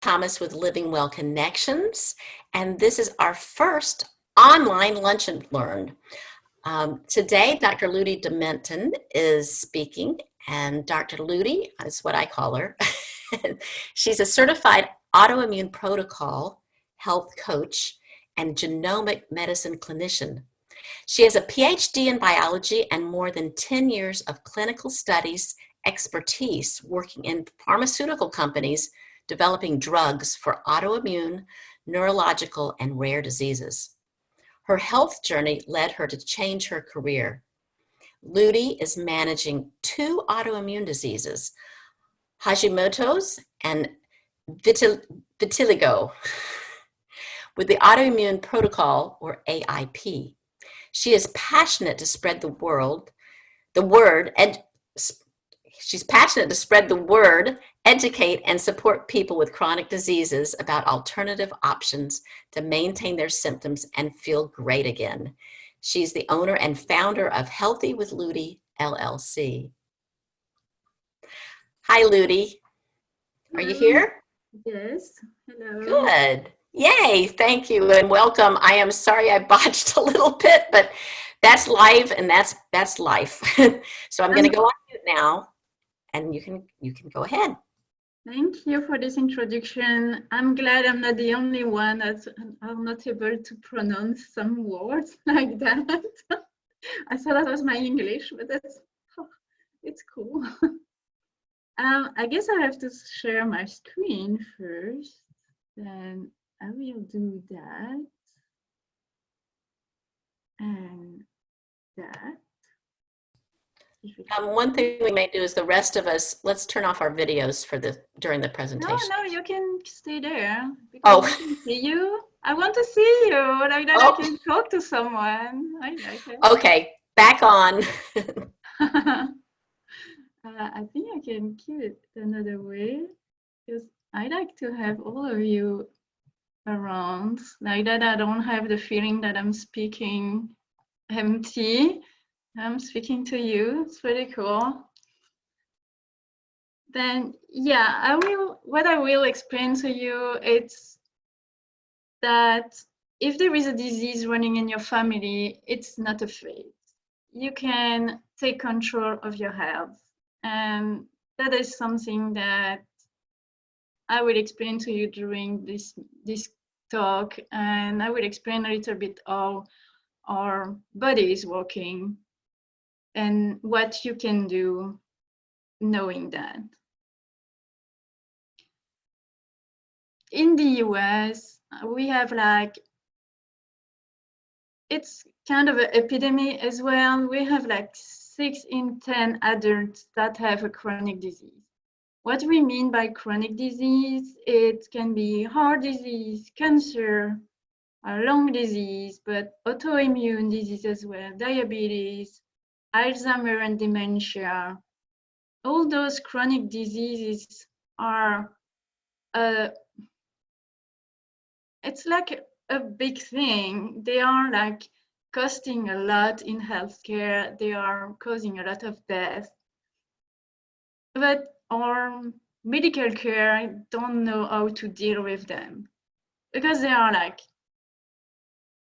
Thomas with Living Well Connections, and this is our first online Lunch and Learn. Today, Dr. Ludy Menten is speaking, and Dr. Ludy is what I call her. She's a certified autoimmune protocol health coach and genomic medicine clinician. She has a PhD in biology and more than 10 years of clinical studies expertise working in pharmaceutical companies developing drugs for autoimmune, neurological, and rare diseases. Her health journey led her to change her career. Ludy is managing 2 autoimmune diseases, Hashimotos and Vitiligo, with the Autoimmune Protocol, or AIP. She is passionate to spread the word, she's passionate to spread the word, educate, and support people with chronic diseases about alternative options to maintain their symptoms and feel great again. She's the owner and founder of Healthy with Ludy, LLC. Hi, Ludy. Are you here? Yes. Hello. Good. Yay. Thank you and welcome. I am sorry I botched a little bit, but that's live and that's life. So I'm going to go on mute now, and you can go ahead. Thank you for this introduction. I'm glad I'm not the only one that I'm not able to pronounce some words like that. I thought that was my English, but it's cool. I guess I have to share my screen first. Then I will do that and that. One thing we may do is the rest of us, let's turn off our videos for during the presentation. No, you can stay there. Oh. I can see you. I want to see you. Like that I can talk to someone. I like it. Okay, back on. I think I can keep it another way, because I like to have all of you around. Like that I don't have the feeling that I'm speaking empty. I'm speaking to you. It's pretty cool. Then, yeah, what I will explain to you, it's that if there is a disease running in your family, it's not a fate. You can take control of your health. And that is something that I will explain to you during this talk. And I will explain a little bit how our body is working and what you can do knowing that. In the US, we have it's kind of an epidemic as well. We have 6 in 10 adults that have a chronic disease. What we mean by chronic disease, it can be heart disease, cancer, lung disease, but autoimmune disease as well, diabetes, Alzheimer's and dementia. All those chronic diseases are it's like a big thing. They are costing a lot in healthcare. They are causing a lot of death. But our medical care don't know how to deal with them, because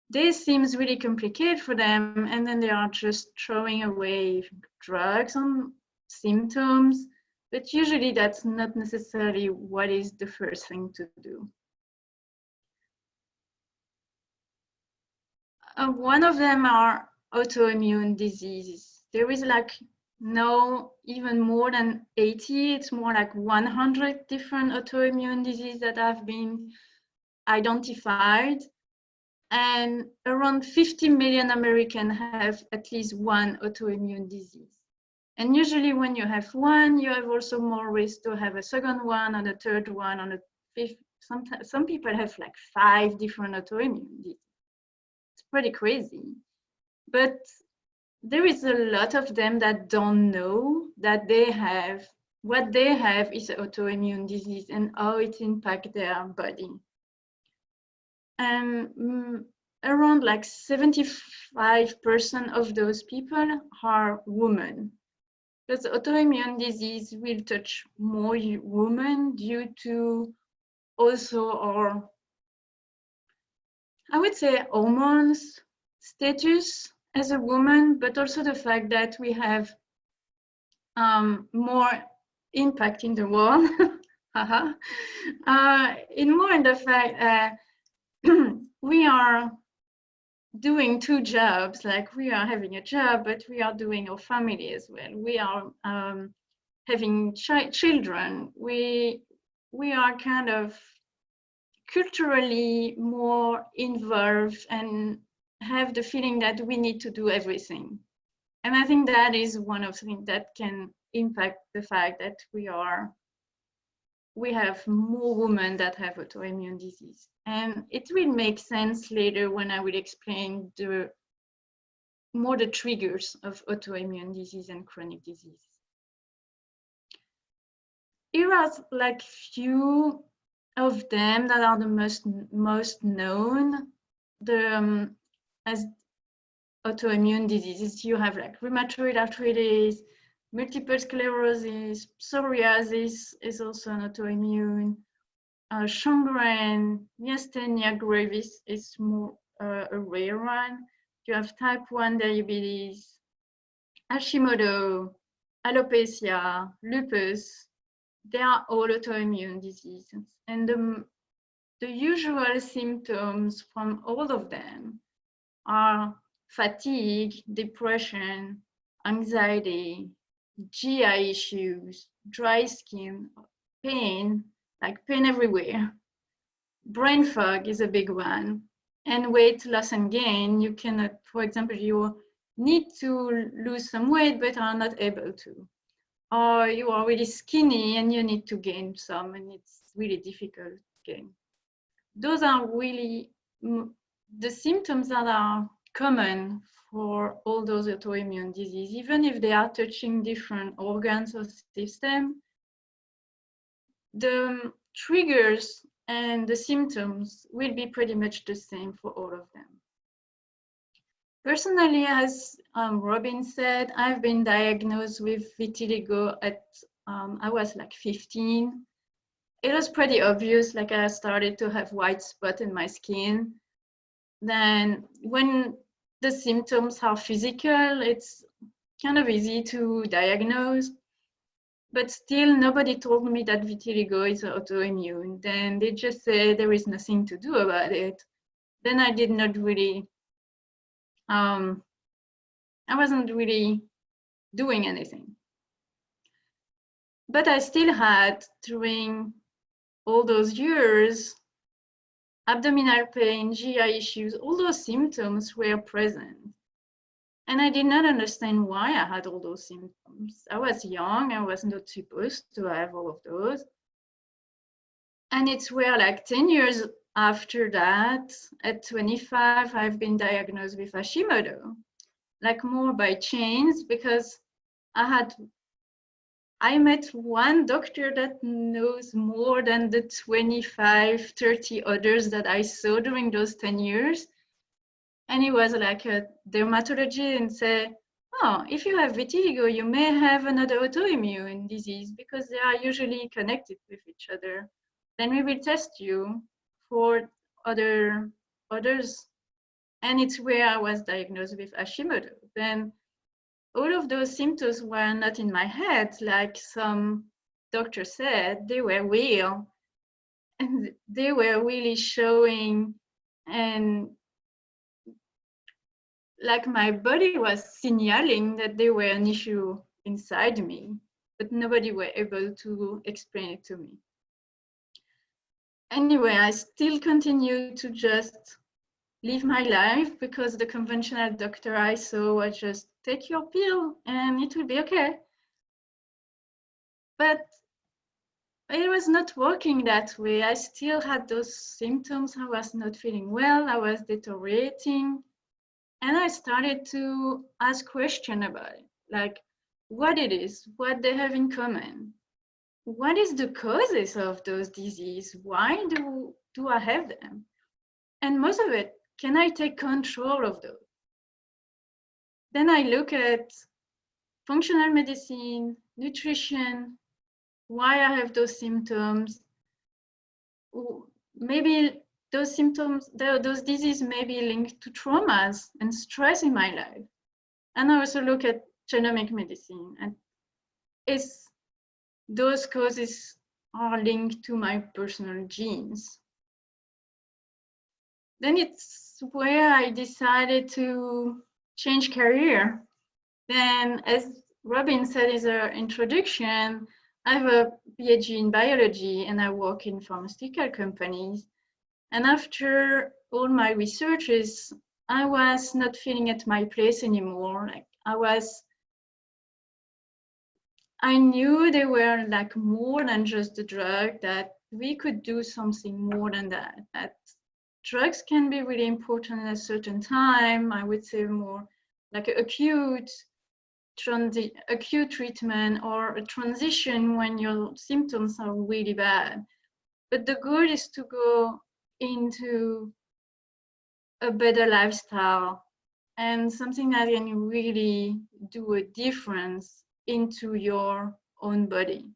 they seems really complicated for them, and then they are just throwing away drugs on symptoms. But usually that's not necessarily what is the first thing to do. One of them are autoimmune diseases. There is no even more than 80, it's more like 100 different autoimmune diseases that have been identified. And around 50 million Americans have at least one autoimmune disease. And usually when you have one, you have also more risk to have a second one, and a third one, and a fifth. Some people have 5 different autoimmune diseases. It's pretty crazy. But there is a lot of them that don't know that they have, what they have is autoimmune disease and how it impacts their body. And around 75% of those people are women. Because autoimmune disease will touch more women due to also our, I would say, hormones status as a woman, but also the fact that we have more impact in the world. In more in the fact we are doing two jobs, like we are having a job, but we are doing our family as well. We are having children. We are kind of culturally more involved and have the feeling that we need to do everything. And I think that is one of the things that can impact the fact that we have more women that have autoimmune disease. And it will make sense later when I will explain the triggers of autoimmune disease and chronic disease. Here are like few of them that are the most known. As autoimmune diseases, you have like rheumatoid arthritis, multiple sclerosis, psoriasis is also an autoimmune. Sjögren, myasthenia gravis is more a rare one. You have type 1 diabetes, Hashimoto, alopecia, lupus. They are all autoimmune diseases. And the usual symptoms from all of them are fatigue, depression, anxiety, GI issues, dry skin, pain, like pain everywhere. Brain fog is a big one. And weight loss and gain, you cannot, for example, you need to lose some weight but are not able to. Or you are really skinny and you need to gain some and it's really difficult to gain. Those are really the symptoms that are common for all those autoimmune diseases, even if they are touching different organs or systems. The triggers and the symptoms will be pretty much the same for all of them. Personally, as Robin said, I've been diagnosed with vitiligo at, I was like 15. It was pretty obvious, like I started to have white spots in my skin. Then when the symptoms are physical, it's kind of easy to diagnose. But still, nobody told me that vitiligo is autoimmune. Then they just say there is nothing to do about it. Then I did not really, I wasn't really doing anything. But I still had, during all those years, abdominal pain, GI issues, all those symptoms were present. And I did not understand why I had all those symptoms. I was young, I was not supposed to have all of those. And it's where like 10 years after that, at 25, I've been diagnosed with Hashimoto, like more by chance, because I met one doctor that knows more than the 25, 30 others that I saw during those 10 years. And he was like a dermatologist and said, oh, if you have vitiligo, you may have another autoimmune disease because they are usually connected with each other. Then we will test you for others. And it's where I was diagnosed with Hashimoto. Then all of those symptoms were not in my head, like some doctor said, they were real. And they were really showing, and like my body was signaling that there were an issue inside me, but nobody were able to explain it to me. Anyway, I still continue to just live my life because the conventional doctor I saw was just take your pill and it will be okay. But it was not working that way. I still had those symptoms. I was not feeling well. I was deteriorating. And I started to ask questions about it, like what it is, what they have in common. What is the causes of those diseases? Why do I have them? And most of it, can I take control of those? Then I look at functional medicine, nutrition, why I have those symptoms. maybe those symptoms, those diseases may be linked to traumas and stress in my life. And I also look at genomic medicine, and those causes are linked to my personal genes. Then it's where I decided to change career. Then, as Robin said in her introduction, I have a PhD in biology and I work in pharmaceutical companies. And after all my researches, I was not feeling at my place anymore. Like I knew there were like more than just the drug, that we could do something more than that. That drugs can be really important at a certain time. I would say more like acute treatment or a transition when your symptoms are really bad. But the goal is to go into a better lifestyle and something that can really do a difference into your own body.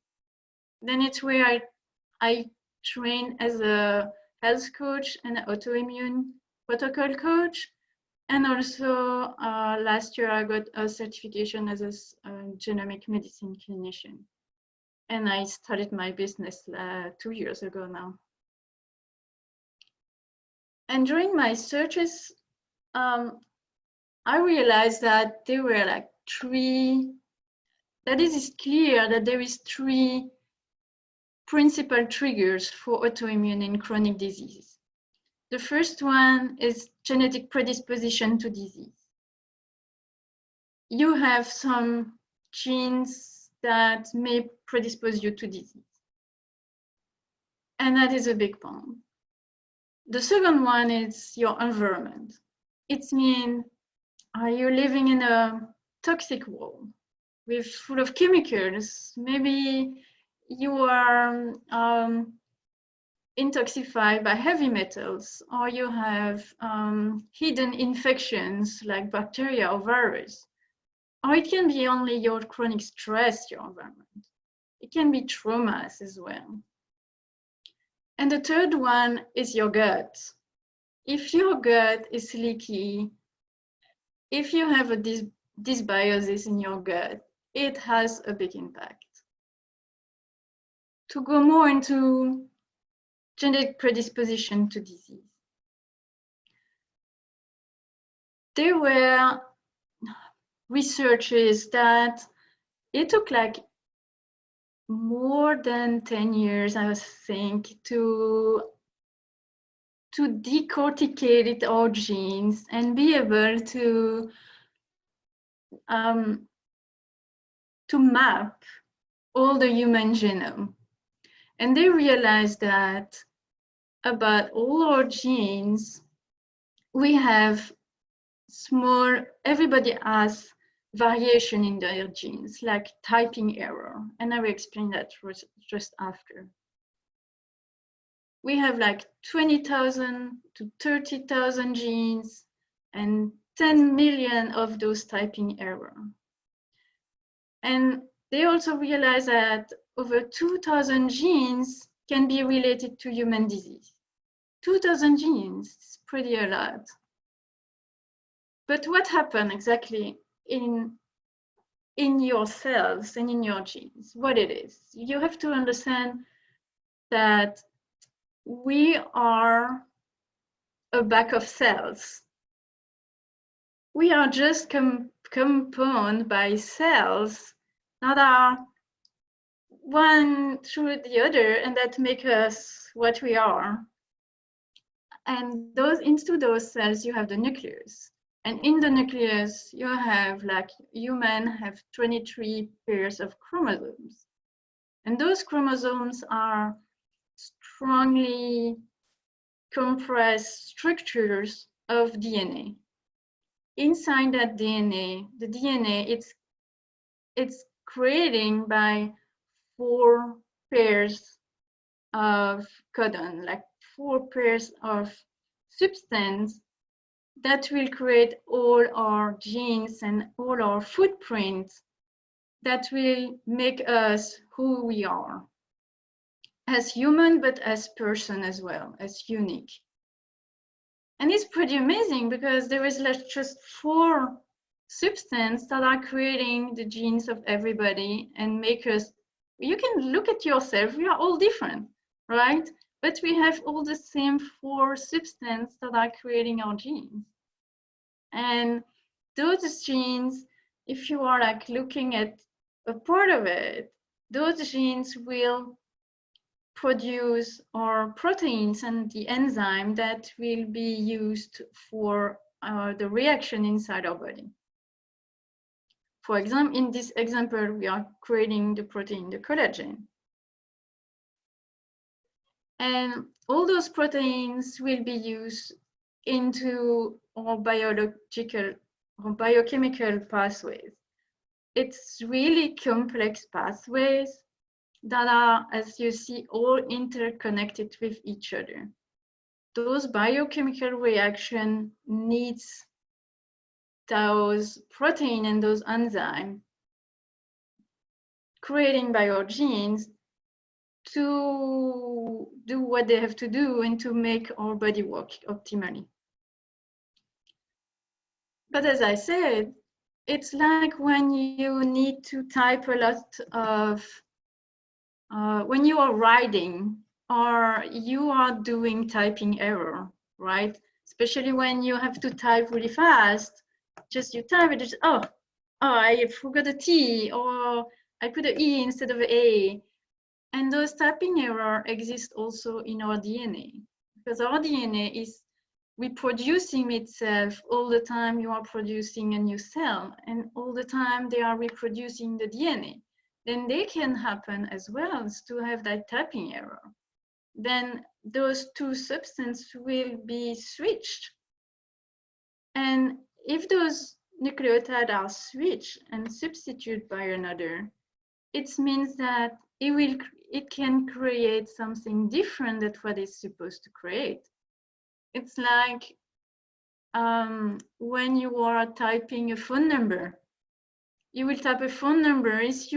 Then it's where I train as a health coach and an autoimmune protocol coach. And also last year I got a certification as a genomic medicine clinician. And I started my business 2 years ago now. And during my searches, I realized that there were like that it is clear that there is 3 principal triggers for autoimmune and chronic diseases. The first one is genetic predisposition to disease. You have some genes that may predispose you to disease. And that is a big problem. The second one is your environment. It means, are you living in a toxic world full of chemicals? Maybe you are intoxicated by heavy metals, or you have hidden infections like bacteria or virus. Or it can be only your chronic stress, your environment. It can be traumas as well. And the third one is your gut. If your gut is leaky, if you have a dysbiosis in your gut, it has a big impact. To go more into genetic predisposition to disease, there were researches that it took like more than 10 years, I think, to decorticate our genes and be able to map all the human genome. And they realized that about all our genes, we have everybody has variation in their genes, like typing error. And I will explain that just after. We have like 20,000 to 30,000 genes and 10 million of those typing error. And they also realize that over 2,000 genes can be related to human disease. 2,000 genes is pretty a lot. But what happened exactly in your cells and in your genes? What it is? You have to understand that we are a bag of cells. We are just compounded by cells that are one through the other, and that make us what we are. And into those cells, you have the nucleus. And in the nucleus, you have, like humans have 23 pairs of chromosomes. And those chromosomes are strongly compressed structures of DNA. Inside that DNA, the DNA, it's creating by 4 pairs of codon, like 4 pairs of substance that will create all our genes and all our footprints that will make us who we are. as human, but as person as well, as unique. And it's pretty amazing because there is like just 4 substances that are creating the genes of everybody and make us, you can look at yourself, we are all different, right? But we have all the same 4 substances that are creating our genes. And those genes, if you are like looking at a part of it, those genes will produce our proteins and the enzyme that will be used for the reaction inside our body. For example, in this example, we are creating the protein, the collagen. And all those proteins will be used into our biological or biochemical pathways. It's really complex pathways that are, as you see, all interconnected with each other. Those biochemical reaction needs those protein and those enzymes creating by our genes to do what they have to do and to make our body work optimally. But as I said, it's like when you need to type a lot of, when you are writing or you are doing typing error, right? Especially when you have to type really fast, just you type it, just, oh, I forgot a T, or I put an E instead of an A. And those typing error exist also in our DNA, because our DNA is reproducing itself all the time. You are producing a new cell, and all the time they are reproducing the DNA. Then they can happen as well as to have that typing error. Then those 2 substances will be switched. And if those nucleotides are switched and substituted by another, it means that it can create something different than what it's supposed to create. It's like when you are typing a phone number, you will type a phone number. If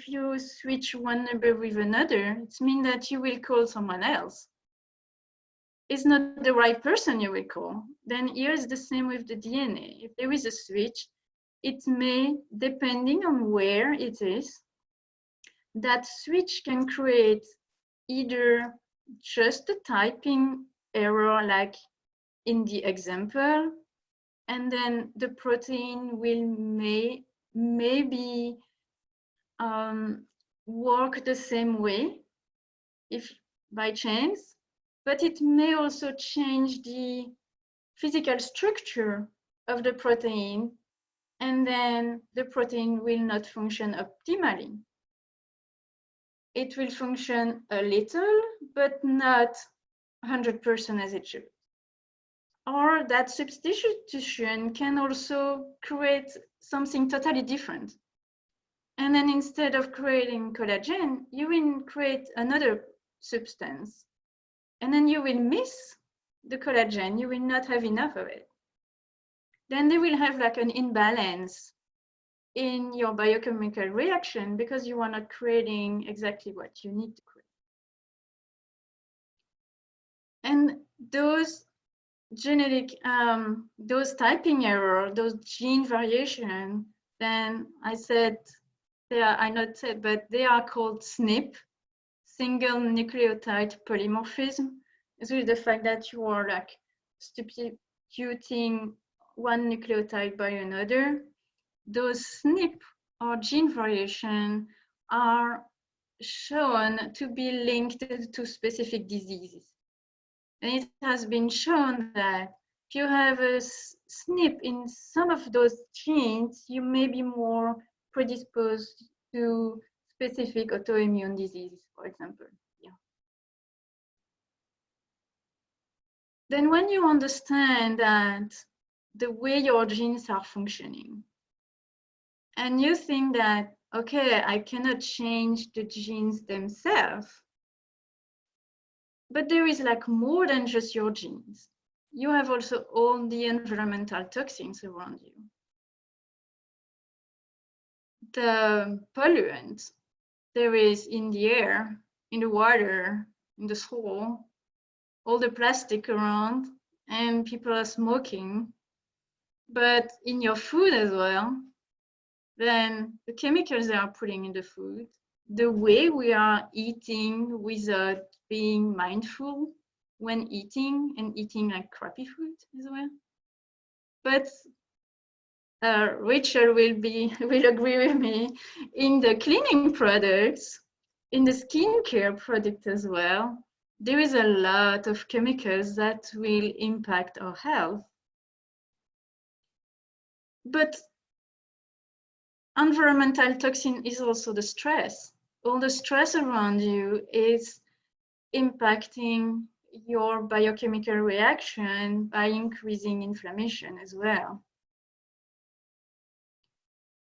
you switch one number with another, it means that you will call someone else. It's not the right person you will call. Then here is the same with the DNA. If there is a switch, it may, depending on where it is, that switch can create either just a typing error like in the example, and then the protein will maybe work the same way if by chance, but it may also change the physical structure of the protein, and then the protein will not function optimally. It will function a little, but not 100% as it should. Or that substitution can also create something totally different. And then instead of creating collagen, you will create another substance. And then you will miss the collagen, you will not have enough of it. Then they will have like an imbalance in your biochemical reaction because you are not creating exactly what you need to create. And those genetic, those typing error, those gene variation, then I said, I not said, but they are called SNP, single nucleotide polymorphism. It's really the fact that you are like substituting one nucleotide by another. Those SNP or gene variation are shown to be linked to specific diseases. And it has been shown that if you have a SNP in some of those genes, you may be more predisposed to specific autoimmune diseases, for example. Yeah. Then when you understand that the way your genes are functioning, and you think that, okay, I cannot change the genes themselves, but there is like more than just your genes. You have also all the environmental toxins around you. The polluant there is in the air, in the water, in the soil, all the plastic around, and people are smoking, but in your food as well, then the chemicals they are putting in the food, the way we are eating without being mindful when eating, and eating like crappy food as well. But Rachel will agree with me, in the cleaning products, in the skincare product as well, there is a lot of chemicals that will impact our health. But environmental toxin is also the stress. All the stress around you is impacting your biochemical reaction by increasing inflammation as well.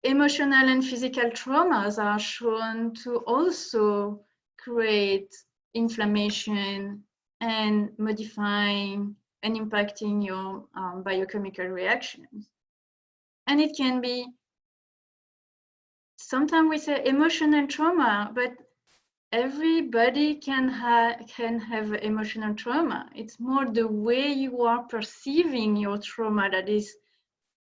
Emotional and physical traumas are shown to also create inflammation and modifying and impacting your biochemical reactions. And it can be, sometimes we say emotional trauma, but everybody can have emotional trauma. It's more the way you are perceiving your trauma that is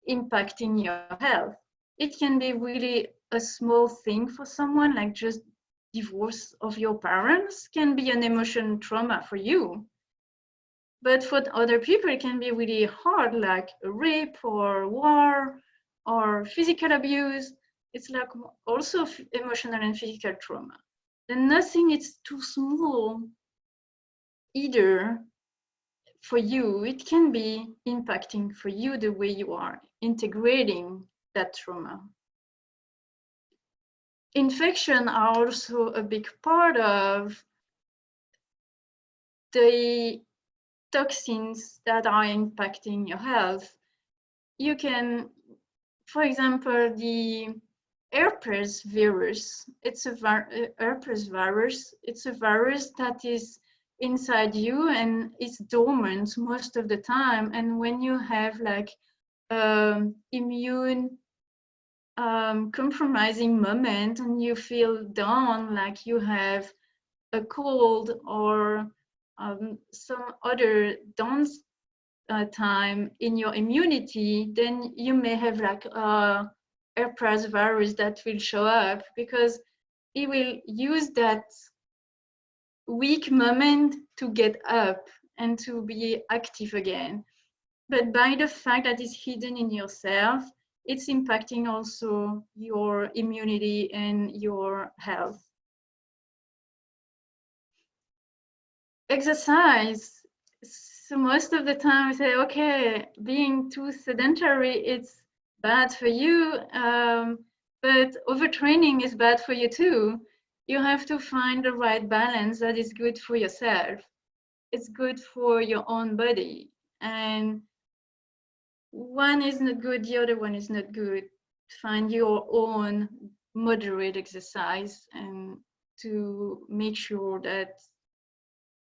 impacting your health. It can be really a small thing for someone, like just divorce of your parents can be an emotional trauma for you. But for other people, it can be really hard, like a rape or war or physical abuse. It's like also emotional and physical trauma. Then nothing is too small either for you. It can be impacting for you the way you are integrating that trauma. Infection are also a big part of the toxins that are impacting your health. You can, for example, the herpes virus. It's a herpes virus. It's a virus that is inside you and it's dormant most of the time. And when you have like immune compromising moment and you feel down, like you have a cold or some other down time in your immunity, then you may have like a herpes virus that will show up, because it will use that weak moment to get up and to be active again. But by the fact that it's hidden in yourself, it's impacting also your immunity and your health. Exercise. So most of the time we say, okay, being too sedentary, it's bad for you, but overtraining is bad for you too. You have to find the right balance that is good for yourself. It's good for your own body. And one is not good, the other one is not good. Find your own moderate exercise and to make sure that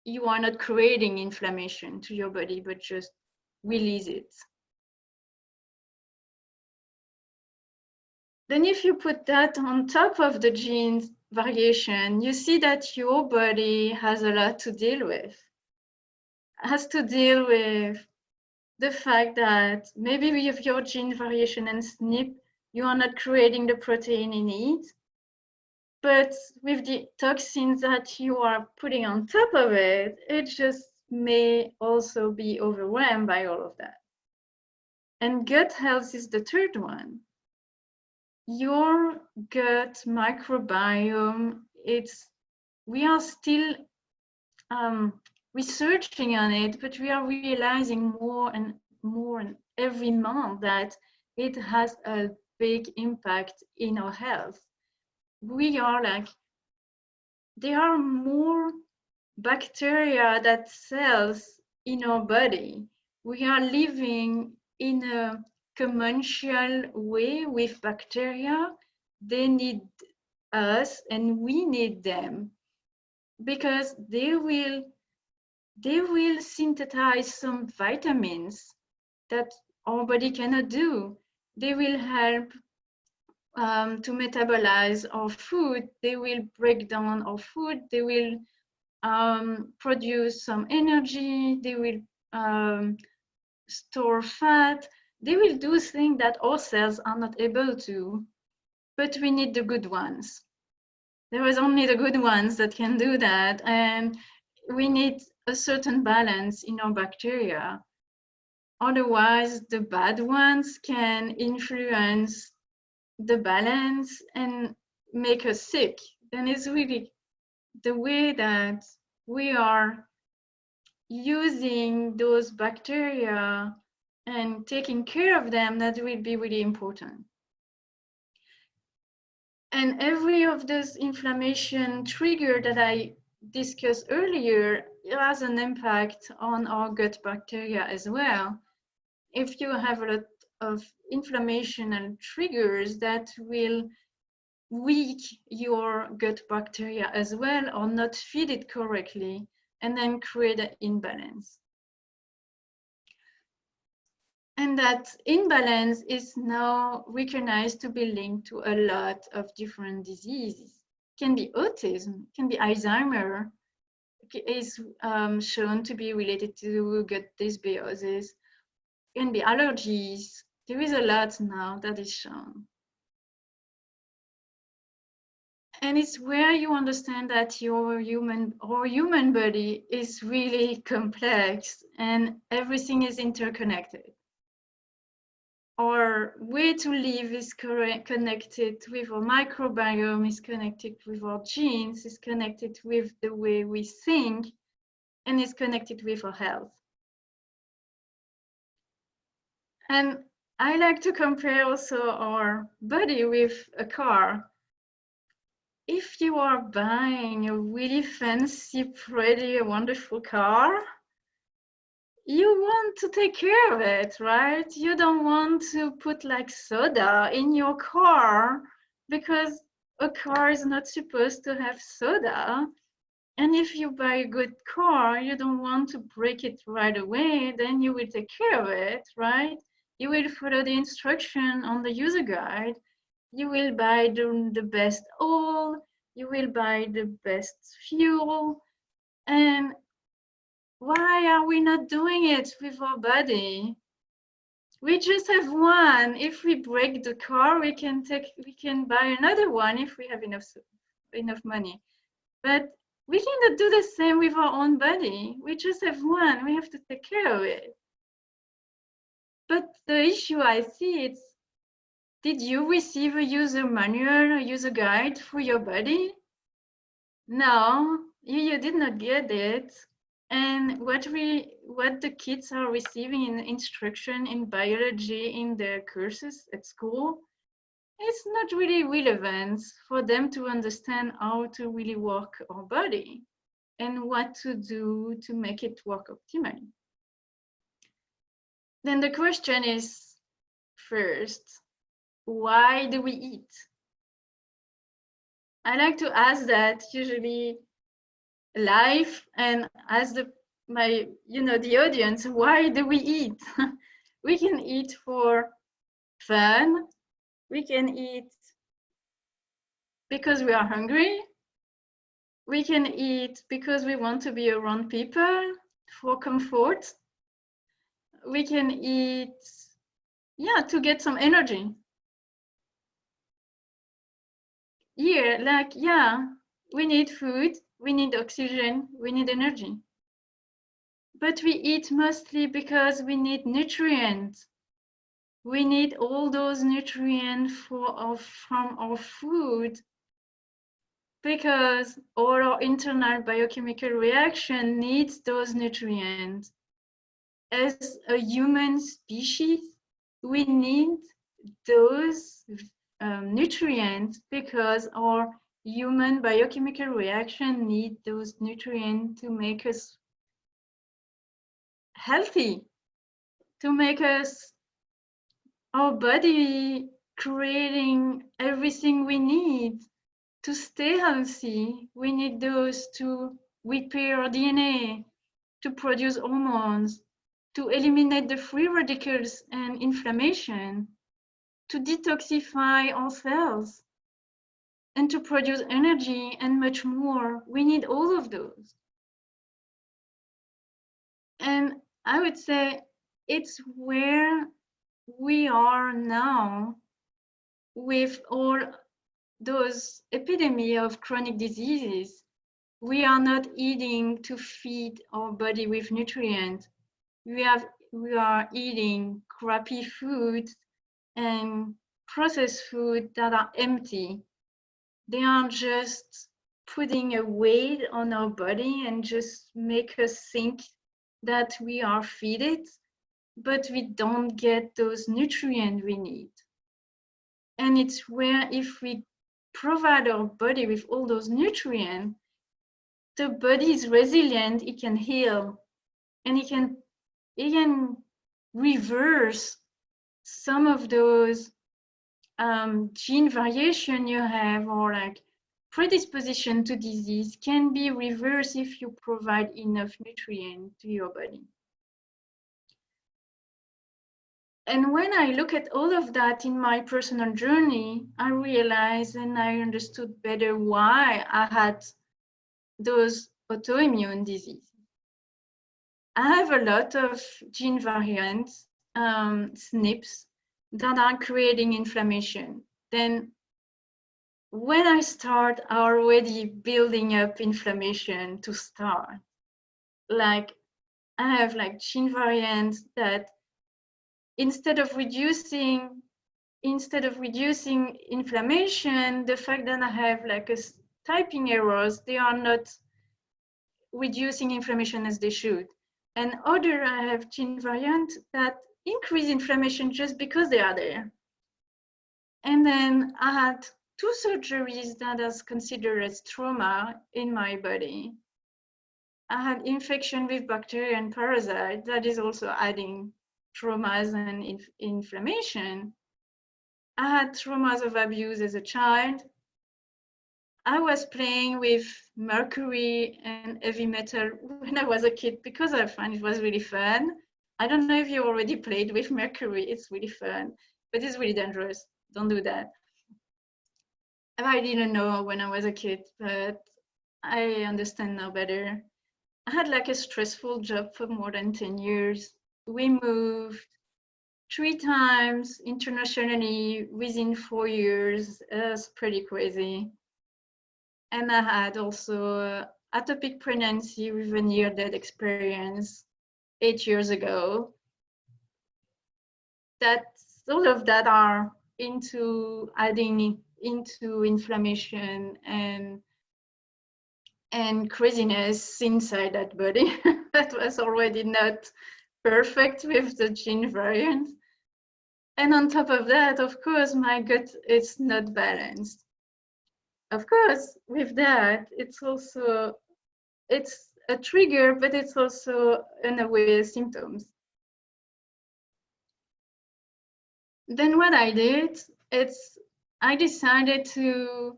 you are not creating inflammation to your body, but just release it. Then if you put that on top of the gene variation, you see that your body has a lot to deal with. It has to deal with the fact that maybe with your gene variation and SNP, you are not creating the protein you need. But with the toxins that you are putting on top of it, it just may also be overwhelmed by all of that. And gut health is the third one. Your gut microbiome, we are still researching on it, but we are realizing more and more every month that it has a big impact in our health. We are like, there are more bacteria than cells in our body. We are living in a commensal way with bacteria. They need us and we need them, because they will synthesize some vitamins that our body cannot do. They will help to metabolize our food. They will break down our food. They will produce some energy. They will store fat. They will do things that our cells are not able to, but we need the good ones. There is only the good ones that can do that, and we need a certain balance in our bacteria. Otherwise, the bad ones can influence the balance and make us sick. Then it's really the way that we are using those bacteria and taking care of them that will be really important. And every of those inflammation trigger that I discussed earlier has an impact on our gut bacteria as well. If you have a lot of inflammation and triggers, that will weak your gut bacteria as well, or not feed it correctly, and then create an imbalance. And that imbalance is now recognized to be linked to a lot of different diseases. It can be autism, it can be Alzheimer, is shown to be related to gut dysbiosis, it can be allergies. There is a lot now that is shown. And it's where you understand that your human body is really complex and everything is interconnected. Our way to live is connected with our microbiome, is connected with our genes, is connected with the way we think, and is connected with our health. And I like to compare also our body with a car. If you are buying a really fancy, pretty, wonderful car, you want to take care of it, right? You don't want to put like soda in your car because a car is not supposed to have soda. And if you buy a good car, you don't want to break it right away, then you will take care of it, right? You will follow the instruction on the user guide. You will buy the best oil. You will buy the best fuel. And why are we not doing it with our body? We just have one. If we break the car, we can buy another one if we have enough money. But we cannot do the same with our own body. We just have one. We have to take care of it. But the issue I see is, did you receive a user manual, a user guide for your body? No, you did not get it. And what the kids are receiving in instruction in biology in their courses at school, it's not really relevant for them to understand how to really work our body and what to do to make it work optimally. Then the question is, first, why do we eat? I like to ask that usually live and ask the audience, why do we eat? We can eat for fun. We can eat because we are hungry. We can eat because we want to be around people for comfort. We can eat, to get some energy. We need food, we need oxygen, we need energy. But we eat mostly because we need nutrients. We need all those nutrients from our food, because all our internal biochemical reaction needs those nutrients. As a human species, we need those nutrients because our human biochemical reaction need those nutrients to make us healthy, to make us our body creating everything we need to stay healthy. We need those to repair our DNA, to produce hormones, to eliminate the free radicals and inflammation. to detoxify our cells and to produce energy and much more. We need all of those. And I would say it's where we are now with all those epidemic of chronic diseases. We are not eating to feed our body with nutrients. We are eating crappy food and processed food that are empty. They are just putting a weight on our body and just make us think that we are fed it, but we don't get those nutrients we need. And it's where if we provide our body with all those nutrients, the body is resilient, it can heal, and it can reverse some of those gene variation you have, or like predisposition to disease can be reversed if you provide enough nutrient to your body. And when I look at all of that in my personal journey, I realized and I understood better why I had those autoimmune diseases. I have a lot of gene variants, SNPs, that are creating inflammation. Then when I start already building up inflammation to start, like I have like gene variants that instead of reducing inflammation, the fact that I have like a typing errors, they are not reducing inflammation as they should. And other, I have gene variants that increase inflammation just because they are there. And then I had 2 surgeries that is considered as trauma in my body. I had infection with bacteria and parasite that is also adding traumas and inflammation. I had traumas of abuse as a child. I was playing with mercury and heavy metal when I was a kid because I found it was really fun. I don't know if you already played with mercury. It's really fun, but it's really dangerous. Don't do that. I didn't know when I was a kid, but I understand now better. I had like a stressful job for more than 10 years. We moved 3 times internationally within 4 years. It was pretty crazy. And I had also atopic pregnancy with a near-death experience 8 years ago. That's all of that are into adding into inflammation and craziness inside that body that was already not perfect with the gene variant. And on top of that, of course, my gut is not balanced. Of course, with that, it's a trigger, but it's also in a way symptoms. Then what I did, I decided to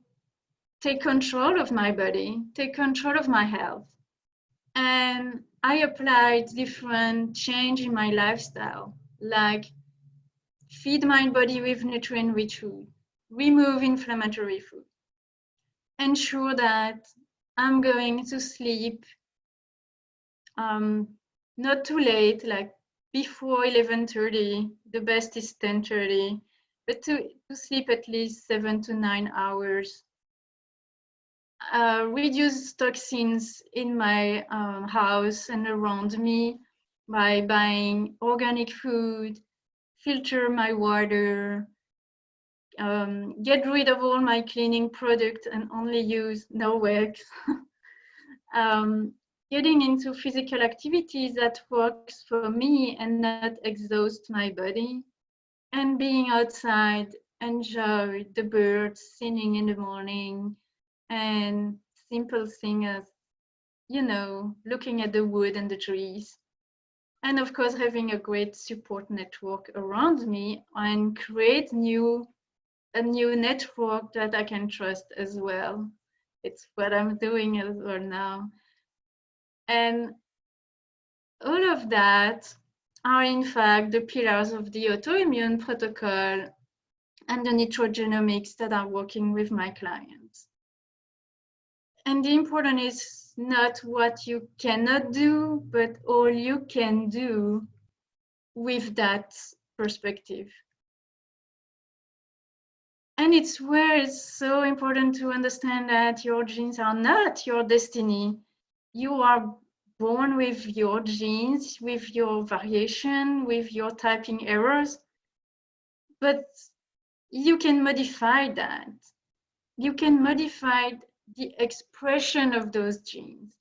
take control of my body, take control of my health. And I applied different change in my lifestyle, like feed my body with nutrient-rich food, remove inflammatory food, ensure that I'm going to sleep not too late, like before 11:30, the best is 10:30, but to sleep at least 7 to 9 hours. Reduce toxins in my house and around me by buying organic food, filter my water, get rid of all my cleaning products and only use no wax. Getting into physical activities that works for me and not exhaust my body, and being outside, enjoy the birds singing in the morning, and simple things as, you know, looking at the wood and the trees. And of course, having a great support network around me and create a new network that I can trust as well. It's what I'm doing as well now. And all of that are in fact the pillars of the autoimmune protocol and the Nutrigenomics that are working with my clients. And the important is not what you cannot do, but all you can do with that perspective. And it's where it's so important to understand that your genes are not your destiny. You are born with your genes, with your variation, with your typing errors, but you can modify that. You can modify the expression of those genes.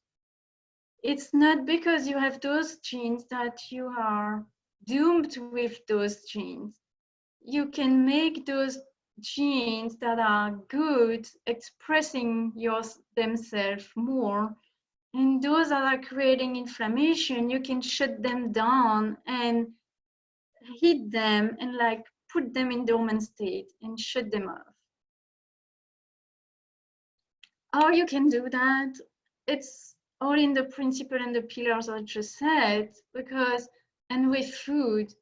It's not because you have those genes that you are doomed with those genes. You can make those genes that are good expressing themselves more, and those that are creating inflammation, you can shut them down and hit them and like put them in dormant state and shut them off. How you can do that? It's all in the principle and the pillars I just said, because, and with food,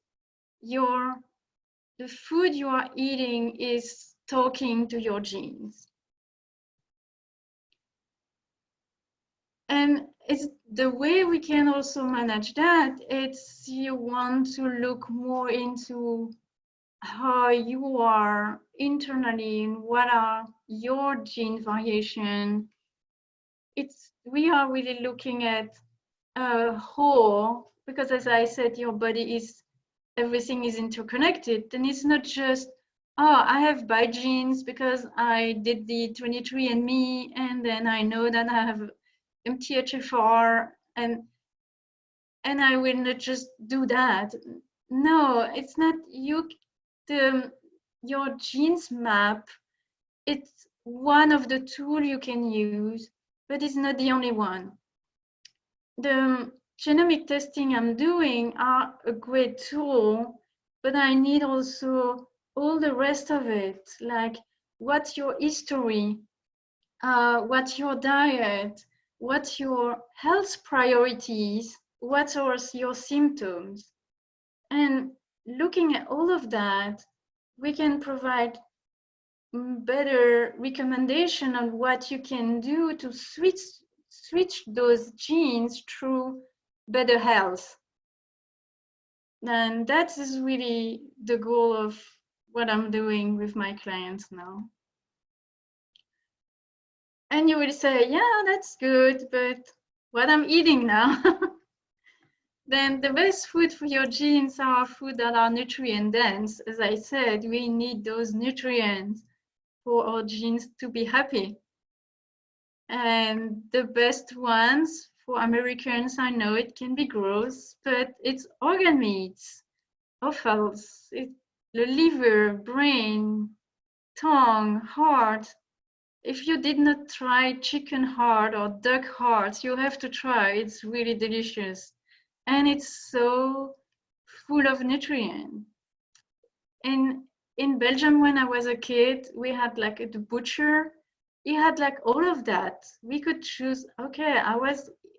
the food you are eating is talking to your genes. And it's the way we can also manage that. It's you want to look more into how you are internally and what are your gene variation. We are really looking at a whole, because as I said, your body is, everything is interconnected. And it's not just, oh, I have bi genes because I did the 23andMe and then I know that I have MTHFR and I will not just do that. No, it's not you. Your genes map, it's one of the tools you can use, but it's not the only one. The genomic testing I'm doing are a great tool, but I need also all the rest of it, like what's your history, what's your diet, what's your health priorities, what are your symptoms. And looking at all of that, we can provide better recommendation on what you can do to switch those genes through better health. And that is really the goal of what I'm doing with my clients now. And you will say, yeah, that's good, but what I'm eating now? Then the best food for your genes are food that are nutrient dense. As I said, we need those nutrients for our genes to be happy. And the best ones for Americans, I know it can be gross, but it's organ meats, offals, the liver, brain, tongue, heart. If you did not try chicken heart or duck heart, you have to try. It's really delicious. And it's so full of nutrients. And in Belgium, when I was a kid, we had like the butcher. He had like all of that. We could choose. Okay,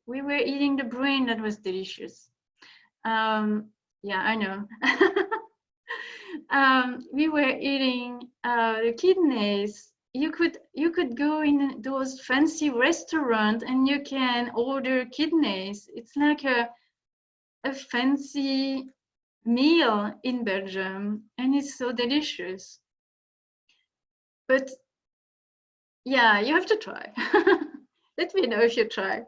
we were eating the brain that was delicious. Yeah, I know. We were eating the kidneys. You could go in those fancy restaurants and you can order kidneys. It's like a fancy meal in Belgium, and it's so delicious. But yeah, you have to try. Let me know if you try.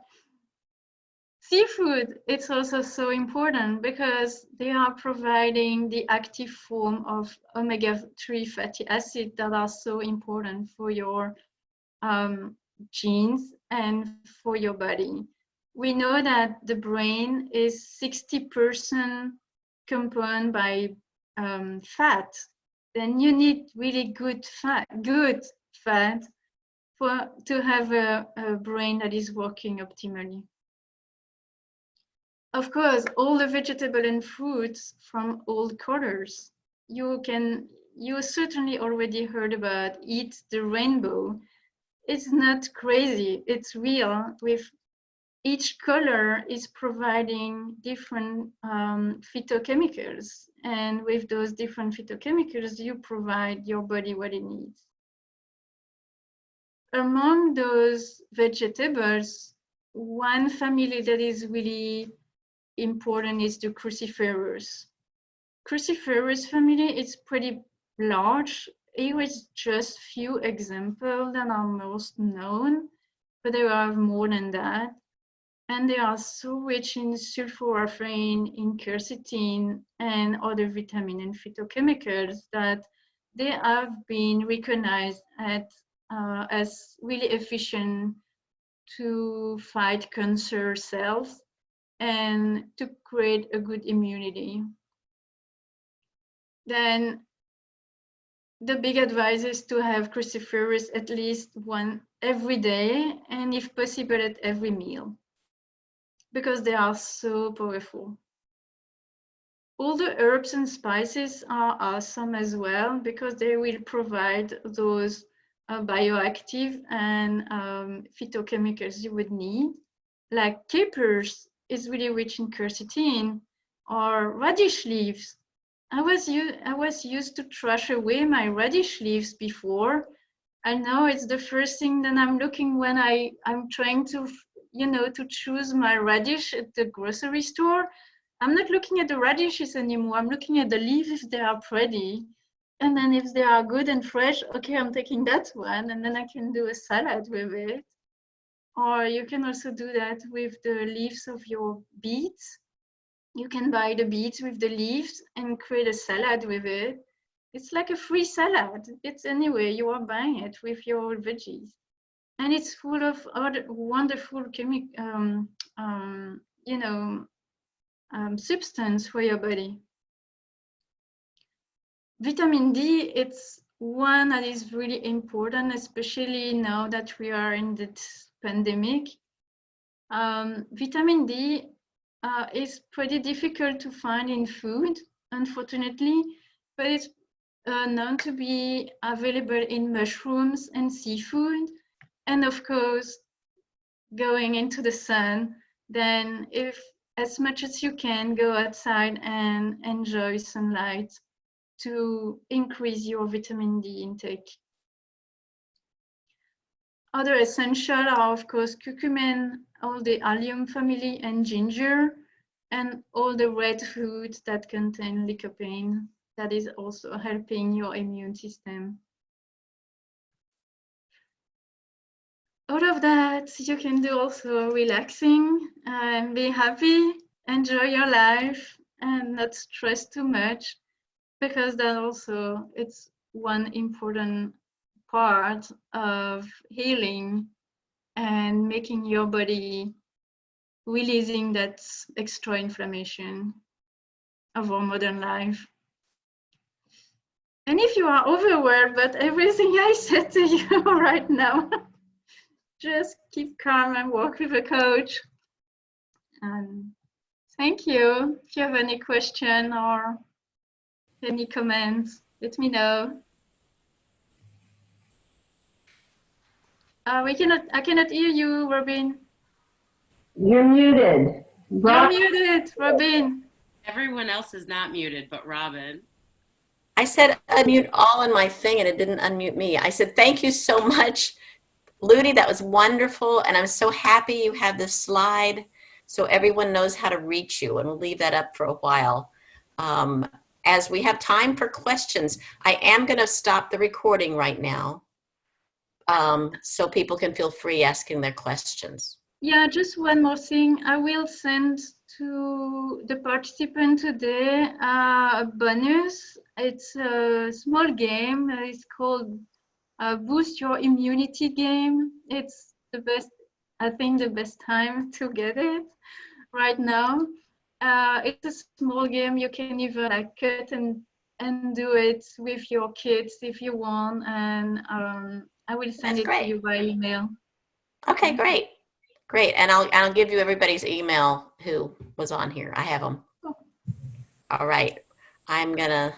Seafood, it's also so important because they are providing the active form of omega-3 fatty acids that are so important for your genes and for your body. We know that the brain is 60% composed by fat. Then you need really good fat to have a brain that is working optimally. Of course, all the vegetable and fruits from all colors. You certainly already heard about Eat the Rainbow. It's not crazy, it's real. With each color is providing different phytochemicals. And with those different phytochemicals, you provide your body what it needs. Among those vegetables, one family that is really important is the cruciferous. Cruciferous family is pretty large. Here is just few examples that are most known, but there are more than that. And they are so rich in sulforaphane, in quercetin, and other vitamin and phytochemicals that they have been recognized as really efficient to fight cancer cells and to create a good immunity. Then the big advice is to have cruciferous at least one every day, and if possible at every meal, because they are so powerful. All the herbs and spices are awesome as well, because they will provide those bioactive and phytochemicals you would need. Like capers is really rich in quercetin, or radish leaves. I was used to trash away my radish leaves before, and now it's the first thing that I'm looking when I'm trying to, to choose my radish at the grocery store. I'm not looking at the radishes anymore. I'm looking at the leaves if they are pretty. And then if they are good and fresh, okay, I'm taking that one, and then I can do a salad with it. Or you can also do that with the leaves of your beets. You can buy the beets with the leaves and create a salad with it. It's like a free salad. It's anyway, you are buying it with your veggies. And it's full of other wonderful substance for your body. Vitamin D, it's one that is really important, especially now that we are in this pandemic. Vitamin D is pretty difficult to find in food, unfortunately, but it's known to be available in mushrooms and seafood. And of course, going into the sun, then if as much as you can, go outside and enjoy sunlight to increase your vitamin D intake. Other essential are, of course, curcumin, all the allium family, and ginger, and all the red foods that contain lycopene. That is also helping your immune system. Out of that, you can do also relaxing and be happy, enjoy your life, and not stress too much, because that also, it's one important part of healing and making your body releasing that extra inflammation of our modern life. And if you are overwhelmed by everything I said to you right now, just keep calm and walk with a coach. And thank you. If you have any question or any comments, let me know. I cannot hear you, Robin. You're muted. You're muted, Robin. Everyone else is not muted, but Robin. I said unmute all in my thing and it didn't unmute me. I said, thank you so much, Ludy. That was wonderful. And I'm so happy you have this slide so everyone knows how to reach you. And we'll leave that up for a while. As we have time for questions, I am going to stop the recording right now so people can feel free asking their questions. Yeah, just one more thing. I will send to the participant today a bonus. It's a small game. It's called Boost Your Immunity game. It's the best, I think, the best time to get it right now. It's a small game. You can even like cut and do it with your kids if you want. And I will send That's it great. to you by email. Okay, great. Great. And I'll give you everybody's email who was on here. I have them. All right. I'm going to